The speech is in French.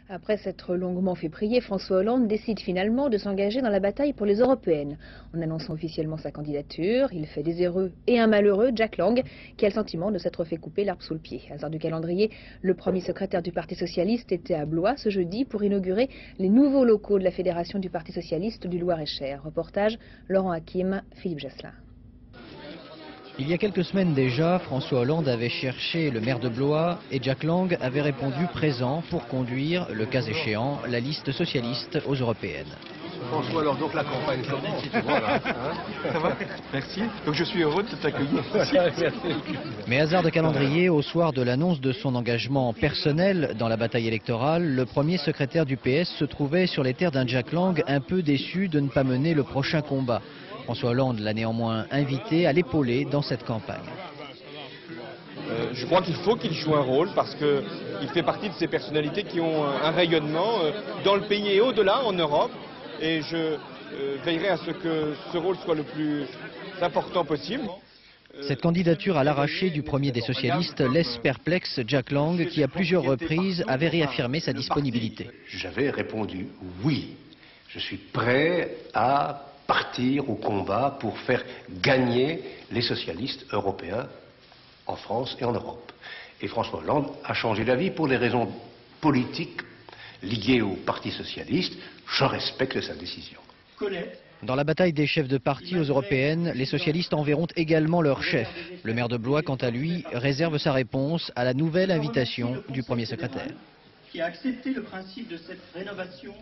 Après s'être longuement fait prier, François Hollande décide finalement de s'engager dans la bataille pour les européennes. En annonçant officiellement sa candidature, il fait des heureux et un malheureux, Jack Lang, qui a le sentiment de s'être fait couper l'herbe sous le pied. Hasard du calendrier, le premier secrétaire du Parti socialiste était à Blois ce jeudi pour inaugurer les nouveaux locaux de la Fédération du Parti socialiste du Loir-et-Cher. Reportage Laurent Hakim, Philippe Gesselin. Il y a quelques semaines déjà, François Hollande avait cherché le maire de Blois et Jack Lang avait répondu présent pour conduire, le cas échéant, la liste socialiste aux européennes. François, alors donc la campagne commence. Voilà, hein. Ça va? Merci. Donc je suis heureux de t'accueillir. Mais hasard de calendrier, au soir de l'annonce de son engagement personnel dans la bataille électorale, le premier secrétaire du PS se trouvait sur les terres d'un Jack Lang un peu déçu de ne pas mener le prochain combat. François Hollande l'a néanmoins invité à l'épauler dans cette campagne. Je crois qu'il faut qu'il joue un rôle parce qu'il fait partie de ces personnalités qui ont un rayonnement dans le pays et au-delà, en Europe. Et je veillerai à ce que ce rôle soit le plus important possible. Cette candidature à l'arraché du premier des socialistes laisse perplexe Jack Lang qui à plusieurs reprises avait réaffirmé sa disponibilité. J'avais répondu oui, je suis prêt à partir au combat pour faire gagner les socialistes européens en France et en Europe. Et François Hollande a changé d'avis pour des raisons politiques liées au Parti socialiste. Je respecte sa décision. Dans la bataille des chefs de parti aux européennes, les socialistes enverront également leur chef. Le maire de Blois, quant à lui, réserve sa réponse à la nouvelle invitation du premier secrétaire. Qui a accepté le principe de cette rénovation